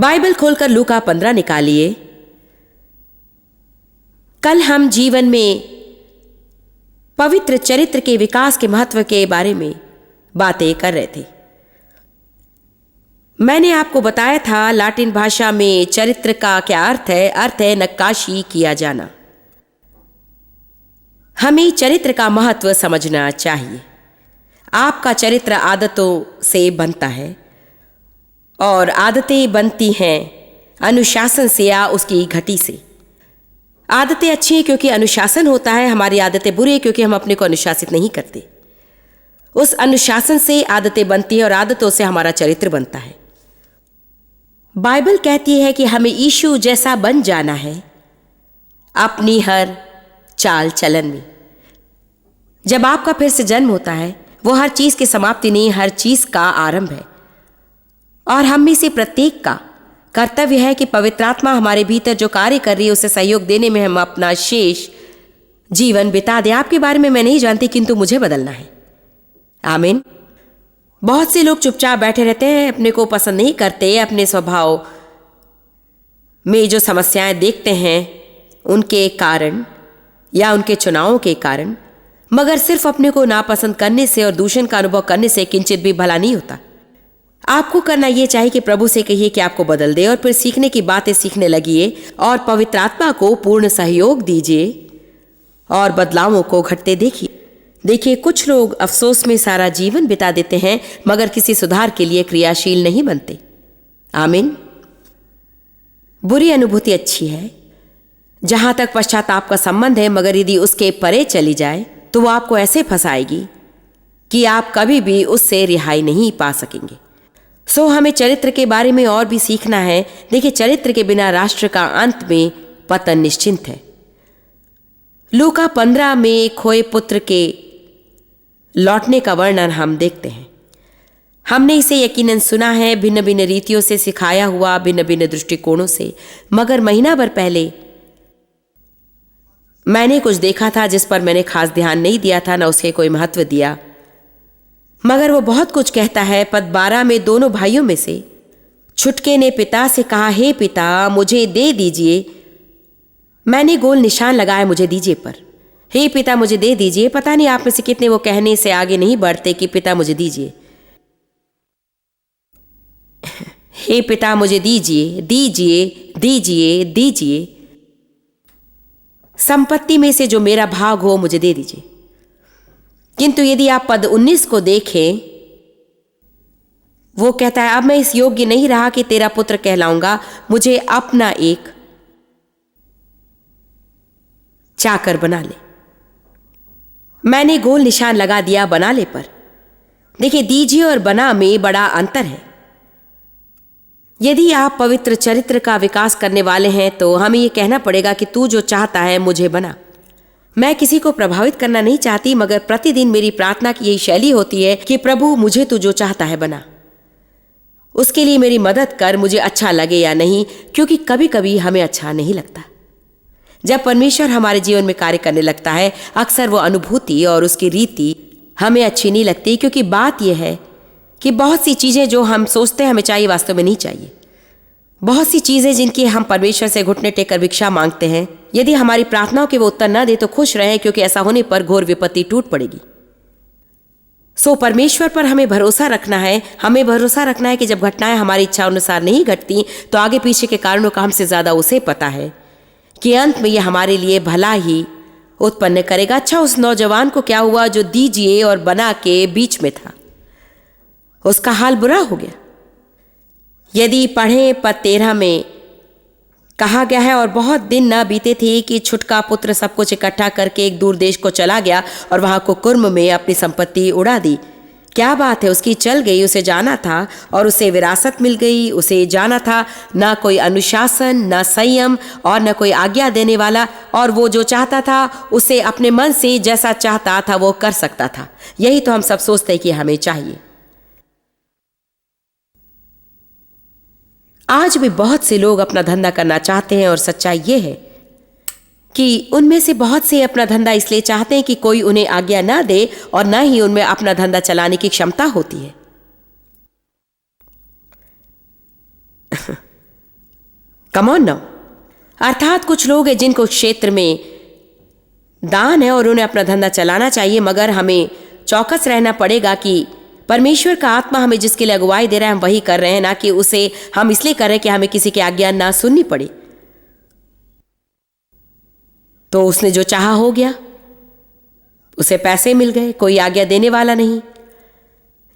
Bible खोलकर लूका 15 निकालिए। कल हम जीवन में पवित्र चरित्र के विकास के महत्व के बारे में बातें कर रहे थे। मैंने आपको बताया था लातिन भाषा में चरित्र का क्या अर्थ है। अर्थ है नक्काशी किया जाना। हमें चरित्र का महत्व समझना चाहिए। आपका चरित्र आदतों से बनता है और आदतें बनती हैं अनुशासन से या उसकी घटी से। आदतें अच्छी हैं क्योंकि अनुशासन होता है, हमारी आदतें बुरी हैं क्योंकि हम अपने को अनुशासित नहीं करते। उस अनुशासन से आदतें बनती हैं और आदतों से हमारा चरित्र बनता है। बाइबल कहती है कि हमें यीशु जैसा बन जाना है अपनी हर चाल चलन में। जब आपका फिर से जन्म होता है, वो हर चीज की समाप्ति नहीं, हर चीज का आरंभ है। और हम में से प्रत्येक का कर्तव्य है कि पवित्र आत्मा हमारे भीतर जो कार्य कर रही है उसे सहयोग देने में हम अपना शेष जीवन बिता दें। आपके बारे में मैं नहीं जानती, किंतु मुझे बदलना है। आमीन। बहुत से लोग चुपचाप बैठे रहते हैं, अपने को पसंद नहीं करते, अपने स्वभाव में जो समस्याएं देखते हैं उनके कारण या उनके चुनावों के कारण, मगर सिर्फ अपने को नापसंद करने से और दूषण का अनुभव करने से किंचित भी भला नहीं होता। आपको करना यह चाहिए कि प्रभु से कहिए कि आपको बदल दे और फिर सीखने की बातें सीखने लगिए और पवित्र आत्मा को पूर्ण सहयोग दीजिए और बदलावों को घटते देखिए। कुछ लोग अफसोस में सारा जीवन बिता देते हैं मगर किसी सुधार के लिए क्रियाशील नहीं बनते। आमीन। बुरी अनुभूति अच्छी है जहां तक पश्चाताप का संबंध है, मगर यदि उसके परे चली जाए तो वो आपको ऐसे फंसाएगी कि आप कभी भी उससे रिहाई नहीं पा सकेंगे। सो हमें चरित्र के बारे में और भी सीखना है। देखिए, चरित्र के बिना राष्ट्र का अंत में पतन निश्चिंत है। लूका 15 में खोए पुत्र के लौटने का वर्णन हम देखते हैं। हमने इसे यकीनन सुना है, भिन्न भिन्न रीतियों से सिखाया हुआ, भिन्न भिन्न दृष्टिकोणों से। मगर महीना भर पहले मैंने कुछ देखा था जिस पर मैंने खास ध्यान नहीं दिया था, न उसके कोई महत्व दिया, मगर वो बहुत कुछ कहता है। पद 12 में दोनों भाइयों में से छुटके ने पिता से कहा, हे पिता, मुझे दे दीजिए। मैंने गोल निशान लगाया मुझे दीजिए पर। हे पिता, मुझे दे दीजिए। पता नहीं आप में से कितने वो कहने से आगे नहीं बढ़ते कि पिता मुझे दीजिए, हे पिता मुझे दीजिए, दीजिए, दीजिए, दीजिए। संपत्ति में से जो मेरा भाग हो मुझे दे दीजिए। किंतु यदि आप पद 19 को देखें, वो कहता है, अब मैं इस योग्य नहीं रहा कि तेरा पुत्र कहलाऊंगा, मुझे अपना एक चाकर बना ले। मैंने गोल निशान लगा दिया बना ले पर। देखिए, दीजिए और बना में बड़ा अंतर है। यदि आप पवित्र चरित्र का विकास करने वाले हैं तो हमें यह कहना पड़ेगा कि तू जो चाहता है मुझे बना। मैं किसी को प्रभावित करना नहीं चाहती, मगर प्रतिदिन मेरी प्रार्थना की यही शैली होती है कि प्रभु, मुझे तू जो चाहता है बना। उसके लिए मेरी मदद कर, मुझे अच्छा लगे या नहीं, क्योंकि कभी कभी हमें अच्छा नहीं लगता। जब परमेश्वर हमारे जीवन में कार्य करने लगता है, अक्सर वो अनुभूति और उसकी रीति हमें अच्छी नहीं लगती, क्योंकि बात यह है कि बहुत सी चीजें जो हम सोचते हैं हमें चाहिए, वास्तव में नहीं चाहिए। बहुत सी चीजें जिनकी हम परमेश्वर से घुटने टेक कर भिक्षा मांगते हैं, यदि हमारी प्रार्थनाओं के वो उत्तर न दे तो खुश रहें, क्योंकि ऐसा होने पर घोर विपत्ति टूट पड़ेगी। सो परमेश्वर पर हमें भरोसा रखना है। हमें भरोसा रखना है कि जब घटनाएं हमारी इच्छा अनुसार नहीं घटती तो आगे पीछे के कारणों का हमसे ज्यादा उसे पता है कि अंत में यह हमारे लिए भला ही उत्पन्न करेगा। अच्छा, उस नौजवान को क्या हुआ जो दीजिए और बना के बीच में था? उसका हाल बुरा हो गया। यदि पढ़ें पद 13 में कहा गया है, और बहुत दिन न बीते थे कि छुटका पुत्र सब कुछ इकट्ठा करके एक दूर देश को चला गया और वहां कुकर्म में अपनी संपत्ति उड़ा दी। क्या बात है, उसकी चल गई, उसे जाना था और उसे विरासत मिल गई। उसे जाना था, ना कोई अनुशासन, ना संयम और न कोई आज्ञा देने वाला, और वो जो चाहता था उसे अपने मन से जैसा चाहता था वो कर सकता था। यही तो हम सब सोचते हैं कि हमें चाहिए। आज भी बहुत से लोग अपना धंधा करना चाहते हैं और सच्चाई ये है कि उनमें से बहुत से अपना धंधा इसलिए चाहते हैं कि कोई उन्हें आज्ञा ना दे और ना ही उनमें अपना धंधा चलाने की क्षमता होती है। Come on now. अर्थात कुछ लोग हैं जिनको क्षेत्र में दान है और उन्हें अपना धंधा चलाना चाहिए, मगर हमें चौकस रहना पड़ेगा कि परमेश्वर का आत्मा हमें जिसके लिए अगुवाई दे रहा है हम वही कर रहे हैं, ना कि उसे हम इसलिए कर रहे हैं कि हमें किसी की आज्ञा ना सुननी पड़े। तो उसने जो चाहा हो गया, उसे पैसे मिल गए, कोई आज्ञा देने वाला नहीं।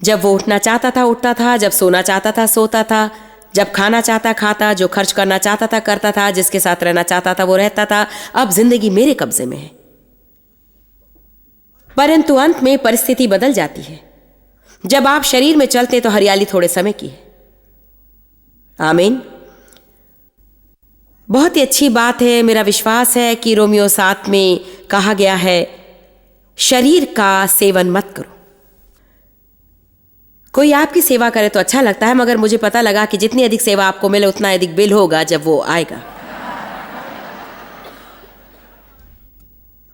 जब वो उठना चाहता था उठता था, जब सोना चाहता था सोता था, जब खाना चाहता खाता, जो खर्च करना चाहता था करता था, जिसके साथ रहना चाहता था वो रहता था। अब जिंदगी मेरे कब्जे में है। परंतु अंत में परिस्थिति बदल जाती है। जब आप शरीर में चलते तो हरियाली थोड़े समय की है। आमीन। बहुत ही अच्छी बात है। मेरा विश्वास है कि रोमियो 7 में कहा गया है, शरीर का सेवन मत करो। कोई आपकी सेवा करे तो अच्छा लगता है, मगर मुझे पता लगा कि जितनी अधिक सेवा आपको मिले उतना अधिक बिल होगा जब वो आएगा।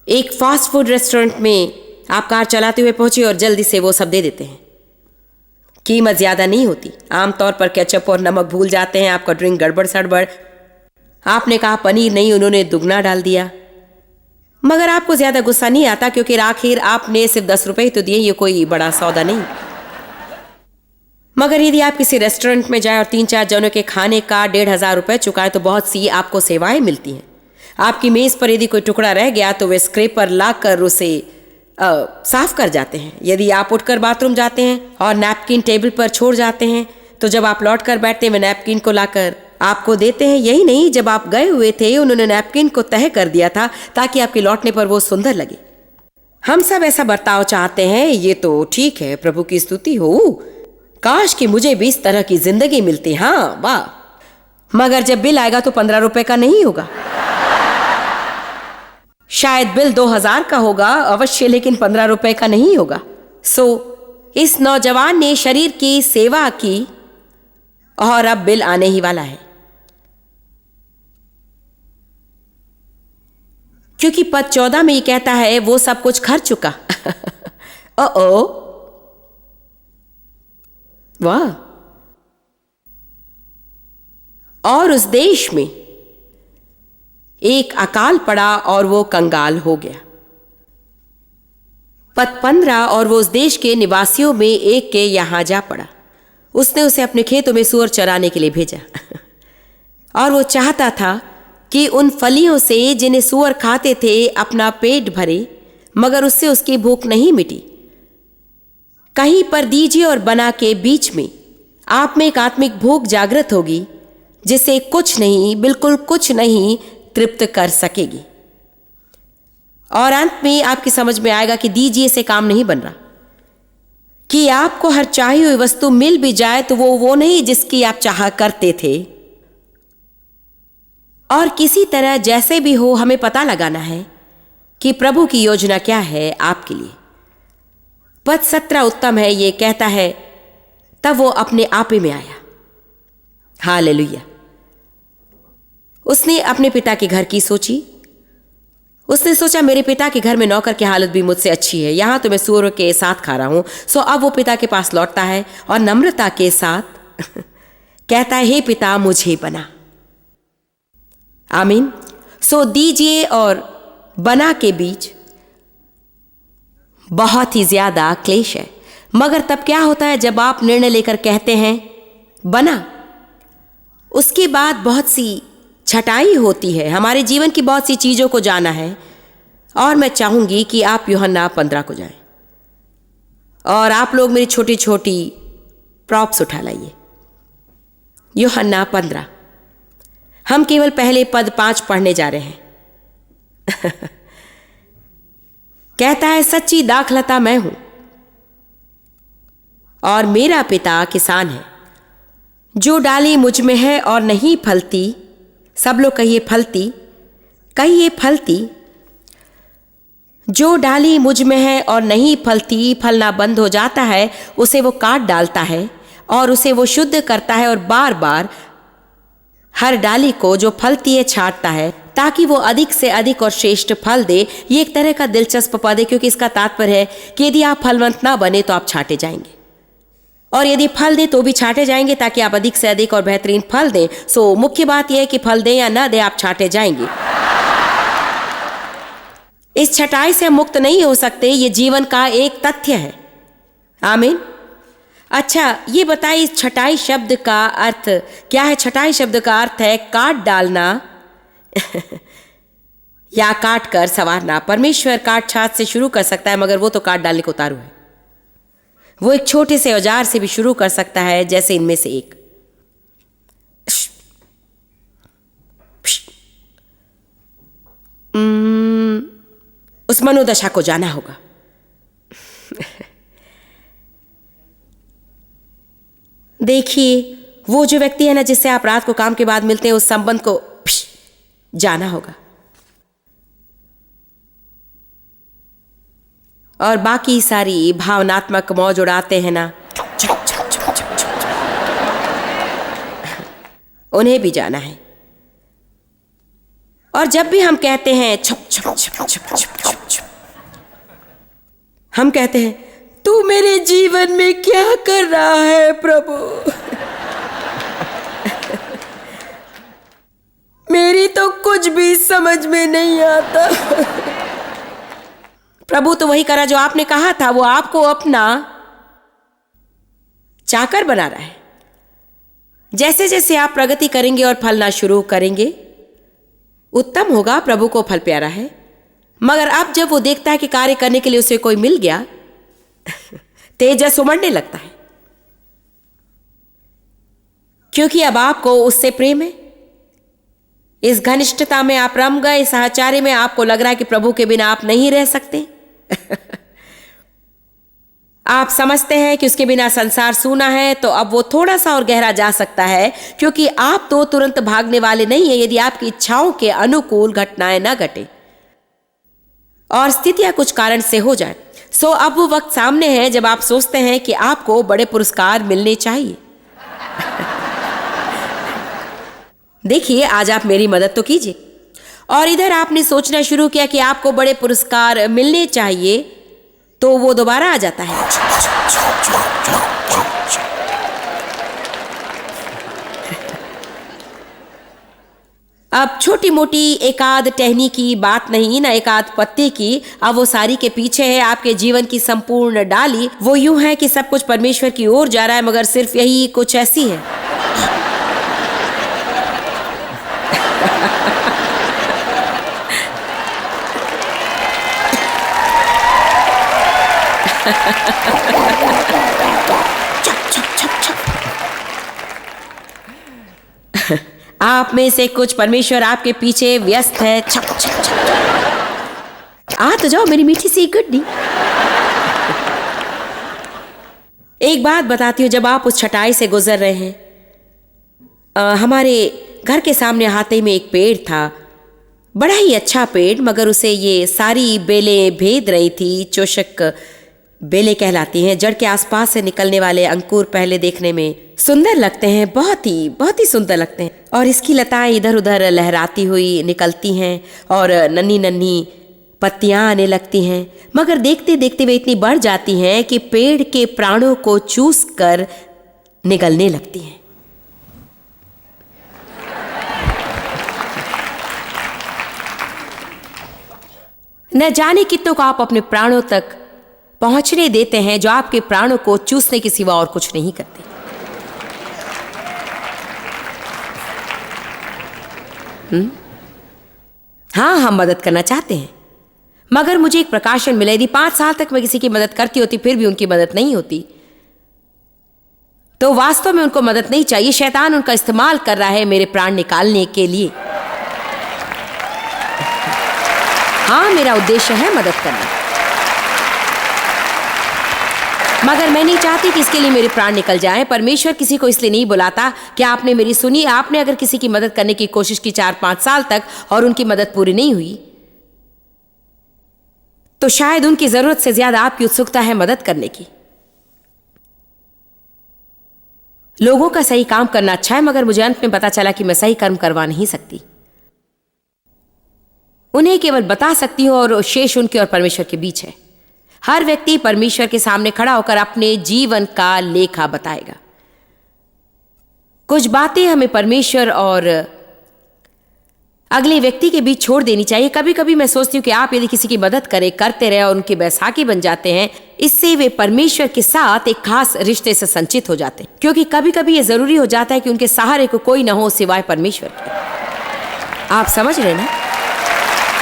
एक फास्ट फूड रेस्टोरेंट में आप कार चलाते हुए पहुंचे और जल्दी से वो सब दे देते हैं। कीमत ज्यादा नहीं होती। आमतौर पर केचप और नमक भूल जाते हैं, आपका ड्रिंक गड़बड़ सड़बड़। आपने कहा पनीर नहीं, उन्होंने दुगना डाल दिया। मगर आपको ज्यादा गुस्सा नहीं आता क्योंकि आखिर आपने सिर्फ 10 रुपए ही तो दिए, ये कोई बड़ा सौदा नहीं। मगर यदि आप किसी रेस्टोरेंट में जाए और 3-4 जनों के खाने का 1,500 रुपए चुकाए तो बहुत सी आपको सेवाएं मिलती हैं। आपकी मेज पर यदि कोई टुकड़ा रह गया तो वे स्क्रैपर लाकर उसे साफ कर जाते हैं। यदि आप उठकर बाथरूम जाते हैं और नैपकिन टेबल पर छोड़ जाते हैं तो जब आप लौट कर बैठते हैं वे नैपकिन को लाकर आपको देते हैं। यही नहीं, जब आप गए हुए थे उन्होंने नैपकिन को तह कर दिया था ताकि आपके लौटने पर वो सुंदर लगे। हम सब ऐसा बर्ताव चाहते हैं। ये तो ठीक है, प्रभु की स्तुति हो। काश कि मुझे भी इस तरह की जिंदगी मिलती। हाँ वाह। मगर जब बिल आएगा तो 15 रुपए का नहीं होगा, शायद बिल 2000 का होगा अवश्य, लेकिन 15 रुपए का नहीं होगा। इस नौजवान ने शरीर की सेवा की और अब बिल आने ही वाला है, क्योंकि पद 14 में ये कहता है वो सब कुछ खर्च चुका। ओ वाह। और उस देश में एक अकाल पड़ा और वो कंगाल हो गया। पद 15, और वो उस देश के निवासियों में एक के यहां जा पड़ा। उसने उसे अपने खेतों में सूअर चराने के लिए भेजा। और वो चाहता था कि उन फलियों से जिन्हें सूअर खाते थे अपना पेट भरे, मगर उससे उसकी भूख नहीं मिटी। कहीं पर दीजिए और बना के बीच में आप में एक आत्मिक भूख जागृत होगी जिसे कुछ नहीं, बिल्कुल कुछ नहीं तृप्त कर सकेगी। और अंत में आपकी समझ में आएगा कि दीजिए से काम नहीं बन रहा। कि आपको हर चाहिए हुई वस्तु मिल भी जाए तो वो नहीं जिसकी आप चाहा करते थे। और किसी तरह जैसे भी हो हमें पता लगाना है कि प्रभु की योजना क्या है आपके लिए। पद 17 उत्तम है। ये कहता है, तब वो अपने आपे में आया। हालेलुया। उसने अपने पिता के घर की सोची। उसने सोचा मेरे पिता के घर में नौकर की हालत भी मुझसे अच्छी है, यहां तो मैं सूअरों के साथ खा रहा हूं। अब वो पिता के पास लौटता है और नम्रता के साथ कहता है, हे पिता मुझे बना। आमीन। दीजिए और बना के बीच बहुत ही ज्यादा क्लेश है। मगर तब क्या होता है जब आप निर्णय लेकर कहते हैं बना, उसके बाद बहुत सी छटाई होती है। हमारे जीवन की बहुत सी चीजों को जाना है। और मैं चाहूंगी कि आप यूहन्ना 15 को जाएं और आप लोग मेरी छोटी छोटी प्रॉप्स उठा लाइए। यूहन्ना 15, हम केवल पहले पद 5 पढ़ने जा रहे हैं। कहता है, सच्ची दाखलता मैं हूं और मेरा पिता किसान है। जो डाली मुझ में है और नहीं फलती, सब लोग कहिए फलती, कहिए फलती। जो डाली मुझ में है और नहीं फलती, फलना बंद हो जाता है, उसे वो काट डालता है और उसे वो शुद्ध करता है और बार बार हर डाली को जो फलती है छांटता है ताकि वो अधिक से अधिक और श्रेष्ठ फल दे। ये एक तरह का दिलचस्प पद है क्योंकि इसका तात्पर्य है कि यदि आप फलवंत ना बने तो आप छांटे जाएंगे। और यदि फल दें तो भी छांटे जाएंगे ताकि आप अधिक से अधिक और बेहतरीन फल दें। सो मुख्य बात यह है कि फल दें या ना दें, आप छांटे जाएंगे। इस छटाई से हम मुक्त नहीं हो सकते, ये जीवन का एक तथ्य है। आमीन। अच्छा, ये बताइए इस छटाई शब्द का अर्थ क्या है? छटाई शब्द का अर्थ है काट डालना या काट कर संवारना। परमेश्वर काट छाट से शुरू कर सकता है, मगर वो तो काट डालने को उतारू है। वो एक छोटे से औजार से भी शुरू कर सकता है, जैसे इनमें से एक। उस मनोदशा को जाना होगा। देखिए, वो जो व्यक्ति है ना जिससे आप रात को काम के बाद मिलते हैं, उस संबंध को जाना होगा। और बाकी सारी भावनात्मक मौज उड़ाते हैं ना, उन्हें भी जाना है। और जब भी हम कहते हैं छप छप छप छप छप छप छप, हम कहते हैं तू मेरे जीवन में क्या कर रहा है प्रभु? मेरी तो कुछ भी समझ में नहीं आता। प्रभु तो वही करा जो आपने कहा था। वो आपको अपना चाकर बना रहा है। जैसे जैसे आप प्रगति करेंगे और फलना शुरू करेंगे, उत्तम होगा। प्रभु को फल प्यारा है। मगर अब जब वो देखता है कि कार्य करने के लिए उसे कोई मिल गया, तेजस उमड़ने लगता है, क्योंकि अब आपको उससे प्रेम है। इस घनिष्ठता में आप रम गए, सहचार्य में आपको लग रहा है कि प्रभु के बिना आप नहीं रह सकते। आप समझते हैं कि उसके बिना संसार सूना है। तो अब वो थोड़ा सा और गहरा जा सकता है, क्योंकि आप तो तुरंत भागने वाले नहीं है यदि आपकी इच्छाओं के अनुकूल घटनाएं न घटे और स्थितियां कुछ कारण से हो जाए। सो अब वो वक्त सामने है जब आप सोचते हैं कि आपको बड़े पुरस्कार मिलने चाहिए। देखिए, आज आप मेरी मदद तो कीजिए। और इधर आपने सोचना शुरू किया कि आपको बड़े पुरस्कार मिलने चाहिए, तो वो दोबारा आ जाता है। अब छोटी मोटी एकाध टहनी की बात नहीं, ना एकाध पत्ते की। अब वो सारी के पीछे है आपके जीवन की संपूर्ण डाली। वो यूं है कि सब कुछ परमेश्वर की ओर जा रहा है, मगर सिर्फ यही कुछ ऐसी है। आप में से कुछ परमेश्वर आपके पीछे व्यस्त है। छप छप छप। आ तो जाओ मेरी मीठी सी गुड्डी। एक बात बताती हूँ, जब आप उस छटाई से गुजर रहे हैं, हमारे घर के सामने हाथे में एक पेड़ था, बड़ा ही अच्छा पेड़, मगर उसे ये सारी बेलें भेद रही थी। चोशक बेलें कहलाती हैं। जड़ के आसपास से निकलने वाले अंकुर पहले देखने में सुंदर लगते हैं, बहुत ही सुंदर लगते हैं। और इसकी लताएं इधर उधर लहराती हुई निकलती हैं और नन्ही नन्ही पत्तियां आने लगती हैं, मगर देखते देखते वे इतनी बढ़ जाती हैं कि पेड़ के प्राणों को चूस कर निगलने लगती हैं। न जाने कितनों को आप अपने प्राणों तक पहुंचने देते हैं, जो आपके प्राणों को चूसने के सिवा और कुछ नहीं करते। हाँ, हम मदद करना चाहते हैं, मगर मुझे एक प्रकाशन मिला। यदि 5 साल तक मैं किसी की मदद करती होती फिर भी उनकी मदद नहीं होती, तो वास्तव में उनको मदद नहीं चाहिए। शैतान उनका इस्तेमाल कर रहा है मेरे प्राण निकालने के लिए। हाँ, मेरा उद्देश्य है मदद करना, मगर मैं नहीं चाहती कि इसके लिए मेरे प्राण निकल जाएं। परमेश्वर किसी को इसलिए नहीं बुलाता। क्या आपने मेरी सुनी? आपने अगर किसी की मदद करने की कोशिश की 4-5 साल तक और उनकी मदद पूरी नहीं हुई, तो शायद उनकी जरूरत से ज्यादा आपकी उत्सुकता है मदद करने की। लोगों का सही काम करना अच्छा है, मगर मुझे अंत में पता चला कि मैं सही कर्म करवा नहीं सकती। उन्हें केवल बता सकती हूं और शेष उनके और परमेश्वर के बीच है। हर व्यक्ति परमेश्वर के सामने खड़ा होकर अपने जीवन का लेखा बताएगा। कुछ बातें हमें परमेश्वर और अगले व्यक्ति के बीच छोड़ देनी चाहिए। कभी कभी मैं सोचती हूँ कि आप यदि किसी की मदद करते रहे और उनके बैसाखी बन जाते हैं, इससे वे परमेश्वर के साथ एक खास रिश्ते से संचित हो जाते हैं, क्योंकि कभी कभी ये जरूरी हो जाता है कि उनके सहारे को कोई ना हो सिवाय परमेश्वर के। आप समझ रहे ना?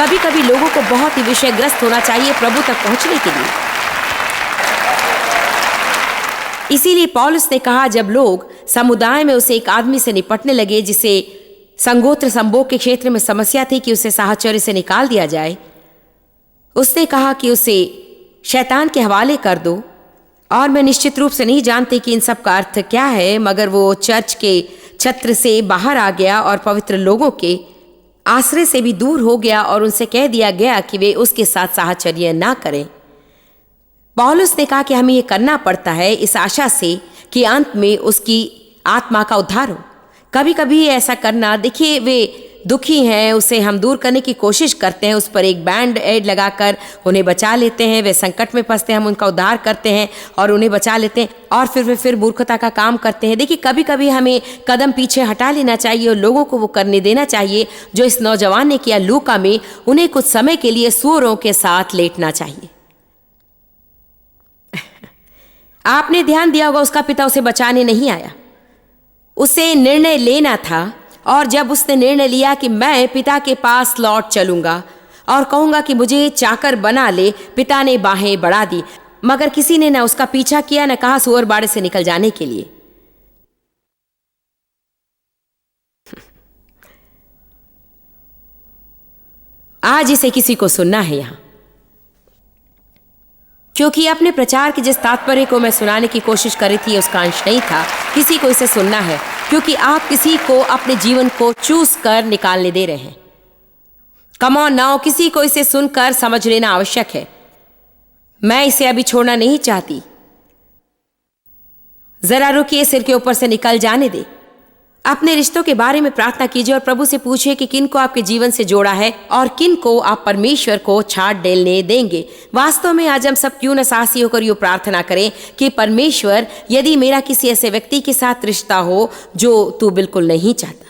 कभी कभी लोगों को बहुत ही विषयग्रस्त होना चाहिए प्रभु तक पहुंचने के लिए। इसीलिए पौलुस ने कहा, जब लोग समुदाय में उसे एक आदमी से निपटने लगे जिसे संगोत्र संभोग के क्षेत्र में समस्या थी कि उसे साहचर्य से निकाल दिया जाए, उसने कहा कि उसे शैतान के हवाले कर दो। और मैं निश्चित रूप से नहीं जानती कि इन सब का अर्थ क्या है, मगर वो चर्च के छत्र से बाहर आ गया और पवित्र लोगों के आश्रय से भी दूर हो गया और उनसे कह दिया गया कि वे उसके साथ साहचर्य ना करें। पौलुस ने कहा कि हमें यह करना पड़ता है इस आशा से कि अंत में उसकी आत्मा का उद्धार हो। कभी कभी ऐसा करना, देखिए वे दुखी हैं, उसे हम दूर करने की कोशिश करते हैं, उस पर एक बैंड एड लगाकर उन्हें बचा लेते हैं। वे संकट में फंसते हैं, हम उनका उद्धार करते हैं और उन्हें बचा लेते हैं और फिर मूर्खता का काम करते हैं। देखिए कभी कभी हमें कदम पीछे हटा लेना चाहिए और लोगों को वो करने देना चाहिए जो इस नौजवान ने किया लूका में। उन्हें कुछ समय के लिए सूअरों के साथ लेटना चाहिए। आपने ध्यान दिया होगा, उसका पिता उसे बचाने नहीं आया, उसे निर्णय लेना था। और जब उसने निर्णय लिया कि मैं पिता के पास लौट चलूंगा और कहूंगा कि मुझे चाकर बना ले, पिता ने बाहें बढ़ा दी, मगर किसी ने ना उसका पीछा किया, न कहा सुअर बाड़े से निकल जाने के लिए। आज इसे किसी को सुनना है यहां, क्योंकि अपने प्रचार के जिस तात्पर्य को मैं सुनाने की कोशिश कर रही थी उसका अंश नहीं था। किसी को इसे सुनना है, क्योंकि आप किसी को अपने जीवन को चूस कर निकालने दे रहे हैं। कम ऑन नाउ, किसी को इसे सुनकर समझ लेना आवश्यक है। मैं इसे अभी छोड़ना नहीं चाहती। जरा रुकिए, सिर के ऊपर से निकल जाने दे। अपने रिश्तों के बारे में प्रार्थना कीजिए और प्रभु से पूछिए कि किन को आपके जीवन से जोड़ा है और किन को आप परमेश्वर को छाट डेलने देंगे। वास्तव में आज हम सब क्यों न साहसी होकर यूं प्रार्थना करें कि परमेश्वर, यदि मेरा किसी ऐसे व्यक्ति के साथ रिश्ता हो जो तू बिल्कुल नहीं चाहता,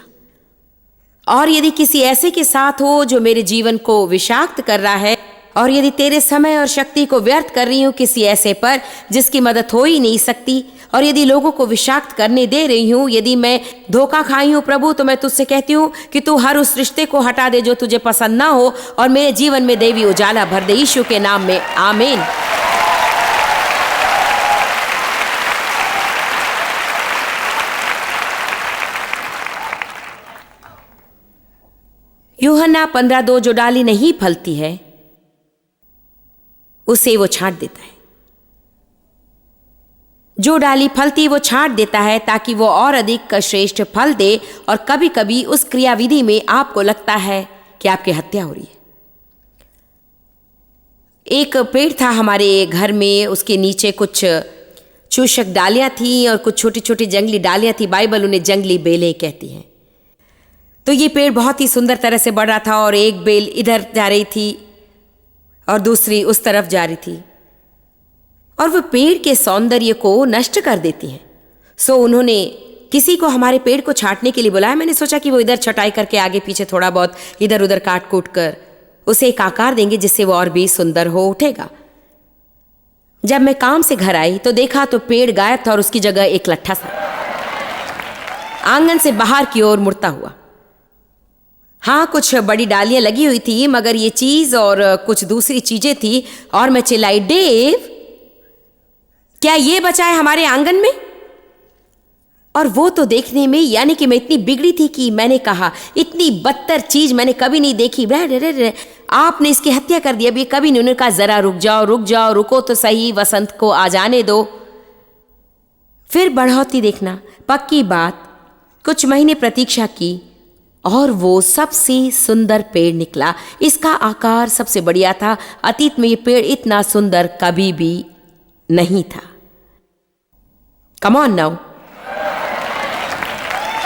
और यदि किसी ऐसे के साथ हो जो मेरे जीवन को विषाक्त कर रहा है, और यदि तेरे समय और शक्ति को व्यर्थ कर रही हूं किसी ऐसे पर जिसकी मदद हो ही नहीं सकती, और यदि लोगों को विषाक्त करने दे रही हूं, यदि मैं धोखा खाई हूं प्रभु, तो मैं तुझसे कहती हूं कि तू हर उस रिश्ते को हटा दे जो तुझे पसंद ना हो और मेरे जीवन में देवी उजाला भर दे, यीशु के नाम में, आमीन। यूहन्ना 15:2, जो डाली नहीं फलती है उसे वो छांट देता है, जो डाली फलती वो छांट देता है ताकि वो और अधिक श्रेष्ठ फल दे। और कभी कभी उस क्रियाविधि में आपको लगता है कि आपकी हत्या हो रही है। एक पेड़ था हमारे घर में, उसके नीचे कुछ चूषक डालियां थी और कुछ छोटी छोटी जंगली डालियां थी। बाइबल उन्हें जंगली बेलें कहती है। तो ये पेड़ बहुत ही सुंदर तरह से बढ़ रहा था और एक बेल इधर जा रही थी और दूसरी उस तरफ जा रही थी, और वो पेड़ के सौंदर्य को नष्ट कर देती हैं। सो उन्होंने किसी को हमारे पेड़ को छांटने के लिए बुलाया। मैंने सोचा कि वो इधर छटाई करके आगे पीछे थोड़ा बहुत इधर उधर काट कूट कर उसे एक आकार देंगे जिससे वो और भी सुंदर हो उठेगा। जब मैं काम से घर आई तो देखा तो पेड़ गायब था और उसकी जगह एक लट्ठा सा आंगन से बाहर की ओर मुड़ता हुआ। हाँ, कुछ बड़ी डालियां लगी हुई थी, मगर ये चीज और कुछ दूसरी चीजें थी। और मैं चिल्लाई, डेव, क्या ये बचा है हमारे आंगन में? और वो तो देखने में, यानी कि मैं इतनी बिगड़ी थी कि मैंने कहा, इतनी बदतर चीज मैंने कभी नहीं देखी। आपने इसकी हत्या कर दी। अब ये कभी नहीं। उन्होंने कहा, जरा रुक जाओ, रुक जाओ, रुको तो सही, वसंत को आ जाने दो, फिर बढ़ोतरी देखना। पक्की बात, कुछ महीने प्रतीक्षा की और वो सबसे सुंदर पेड़ निकला। इसका आकार सबसे बढ़िया था। अतीत में ये पेड़ इतना सुंदर कभी भी नहीं था। कम ऑन नाउ,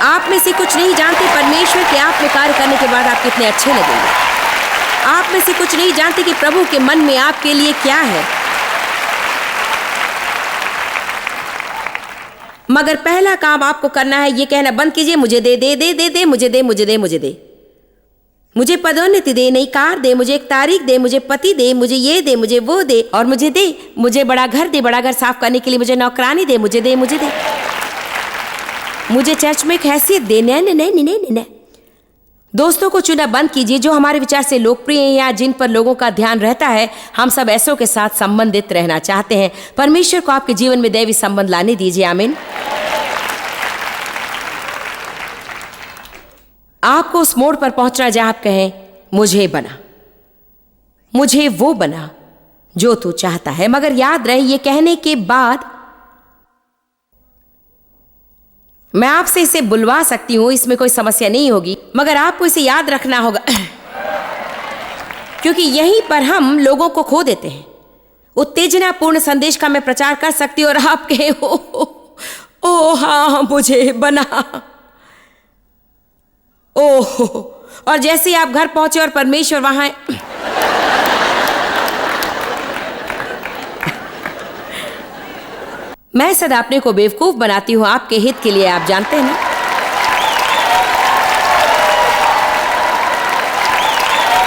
आप में से कुछ नहीं जानते परमेश्वर के आप में कार्य करने के बाद आप कितने अच्छे लगेंगे। आप में से कुछ नहीं जानते कि प्रभु के मन में आपके लिए क्या है। मगर पहला काम आपको करना है ये कहना बंद कीजिए, मुझे दे दे दे दे दे, मुझे दे मुझे दे मुझे दे, मुझे पदोन्नति दे, नई कार दे, मुझे एक तारीख दे, मुझे पति दे, मुझे ये दे, मुझे वो दे, और मुझे दे, मुझे बड़ा घर दे, बड़ा घर साफ करने के लिए मुझे नौकरानी दे, मुझे दे मुझे दे, मुझे चर्च में एक हैसियत दे। नहीं नहीं नहीं नहीं नहीं नहीं। दोस्तों को चुना बंद कीजिए जो हमारे विचार से लोकप्रिय हैं या जिन पर लोगों का ध्यान रहता है। हम सब ऐसों के साथ संबंधित रहना चाहते हैं। परमेश्वर को आपके जीवन में दैवी संबंध लाने दीजिए। आमीन। आपको उस मोड़ पर पहुंचना जहां आप कहें मुझे बना, मुझे वो बना जो तू चाहता है। मगर याद रहे ये कहने के बाद मैं आपसे इसे बुलवा सकती हूं, इसमें कोई समस्या नहीं होगी, मगर आपको इसे याद रखना होगा क्योंकि यहीं पर हम लोगों को खो देते हैं। उत्तेजनापूर्ण संदेश का मैं प्रचार कर सकती हूं और आप कहे ओ हाँ मुझे बना, ओह, और जैसे ही आप घर पहुंचे और परमेश्वर वहां मैं सदा अपने को बेवकूफ बनाती हूं आपके हित के लिए, आप जानते हैं ना।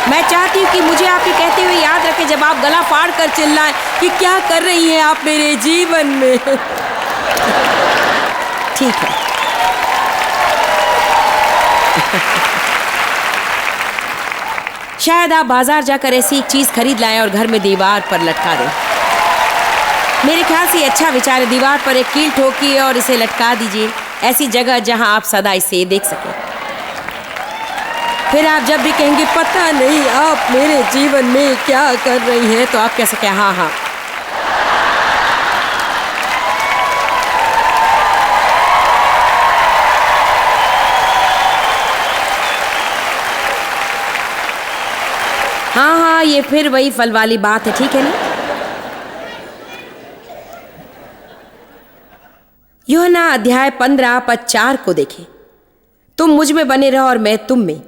मैं चाहती हूं कि मुझे आपके कहते हुए याद रखें जब आप गला फाड़ कर चिल्लाएं कि क्या कर रही हैं आप मेरे जीवन में। ठीक है, शायद आप बाजार जाकर ऐसी एक चीज खरीद लाएं और घर में दीवार पर लटका दें। मेरे ख्याल से अच्छा विचार है। दीवार पर एक कील ठोकिए और इसे लटका दीजिए ऐसी जगह जहां आप सदा इसे देख सकें। फिर आप जब भी कहेंगे पता नहीं आप मेरे जीवन में क्या कर रही हैं, तो आप कह सकें हाँ हाँ। हाँ हाँ, ये फिर वही फल वाली बात है, ठीक है ना। यूहन्ना अध्याय 15 पद 4 को देखें। तुम मुझ में बने रहो और मैं तुम में।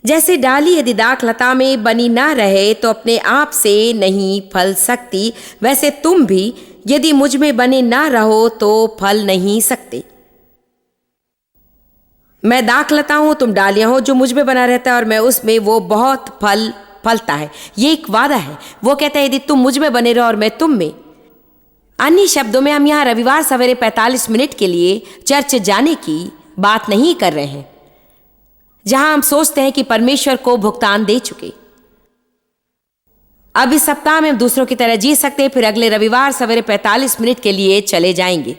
जैसे डाली यदि दाख लता में बनी ना रहे तो अपने आप से नहीं फल सकती, वैसे तुम भी यदि मुझ में बने ना रहो तो फल नहीं सकते। मैं दाख लता हूं, तुम डालियां हो। जो मुझ में बना रहता है और मैं उसमें, वो बहुत फल फलता है। ये एक वादा है। वो कहता है यदि तुम मुझ में बने रहो और मैं तुम में। अन्य शब्दों में हम यहाँ रविवार सवेरे 45 मिनट के लिए चर्च जाने की बात नहीं कर रहे हैं जहां हम सोचते हैं कि परमेश्वर को भुगतान दे चुके। अब इस सप्ताह में हम दूसरों की तरह जी सकते हैं, फिर अगले रविवार सवेरे 45 मिनट के लिए चले जाएंगे।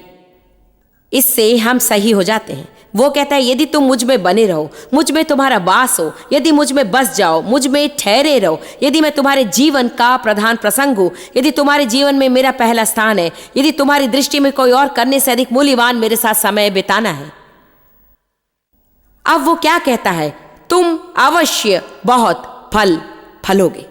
इससे हम सही हो जाते हैं। वो कहता है यदि तुम मुझ में बने रहो, मुझ में तुम्हारा वास हो, यदि मुझ में बस जाओ, मुझ में ठहरे रहो, यदि मैं तुम्हारे जीवन का प्रधान प्रसंग हूं, यदि तुम्हारे जीवन में मेरा पहला स्थान है, यदि तुम्हारी दृष्टि में कोई और करने से अधिक मूल्यवान मेरे साथ समय बिताना है। अब वो क्या कहता है? तुम अवश्य बहुत फल फलोगे।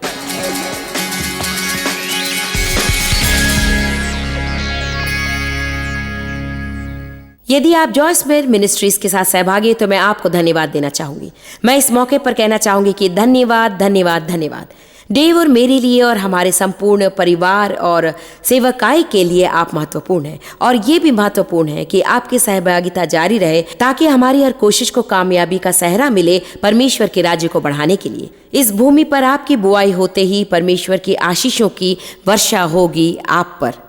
यदि आप जॉयस मेयर मिनिस्ट्रीज के साथ सहभागी हैं तो मैं आपको धन्यवाद देना चाहूंगी। मैं इस मौके पर कहना चाहूंगी कि धन्यवाद धन्यवाद धन्यवाद। डेव और मेरे लिए और हमारे संपूर्ण परिवार और सेवकाई के लिए आप महत्वपूर्ण हैं, और ये भी महत्वपूर्ण है कि आपकी सहभागिता जारी रहे ताकि हमारी हर कोशिश को कामयाबी का सहरा मिले परमेश्वर के राज्य को बढ़ाने के लिए। इस भूमि पर आपकी बुआई होते ही परमेश्वर की आशीषों की वर्षा होगी आप पर।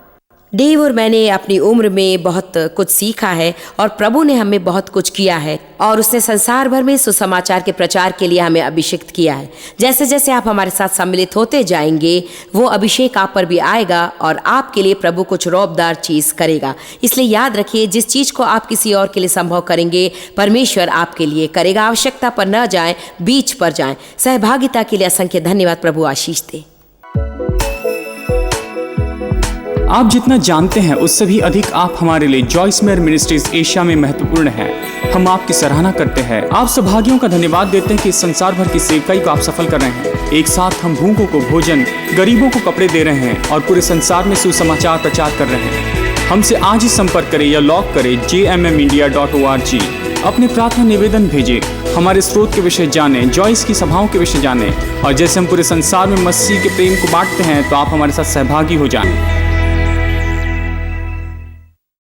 डेव और मैंने अपनी उम्र में बहुत कुछ सीखा है और प्रभु ने हमें बहुत कुछ किया है, और उसने संसार भर में सुसमाचार के प्रचार के लिए हमें अभिषेक किया है। जैसे जैसे आप हमारे साथ सम्मिलित होते जाएंगे वो अभिषेक आप पर भी आएगा और आपके लिए प्रभु कुछ रौबदार चीज करेगा। इसलिए याद रखिए, जिस चीज को आप किसी और के लिए संभव करेंगे परमेश्वर आपके लिए करेगा। आवश्यकता पर न जाएं, बीच पर जाएं। सहभागिता के लिए असंख्य धन्यवाद। प्रभु आशीष दे। आप जितना जानते हैं उससे भी अधिक आप हमारे लिए जॉयस मेयर मिनिस्ट्रीज एशिया में महत्वपूर्ण हैं। हम आपकी सराहना करते हैं। आप सौभाग्यों का धन्यवाद देते हैं कि इस संसार भर की सेवकाई को आप सफल कर रहे हैं। एक साथ हम भूखों को भोजन, गरीबों को कपड़े दे रहे हैं और पूरे संसार में सुसमाचार प्रचार कर रहे हैं। हमसे आज ही संपर्क करें या लॉग करें jmmindia.org। अपने प्रार्थना निवेदन भेजें, हमारे स्रोत के विषय जानें, जॉयस की सभाओं के विषय जानें, और जैसे हम पूरे संसार में मसीह के प्रेम को बांटते हैं तो आप हमारे साथ सहभागी हो जाएं।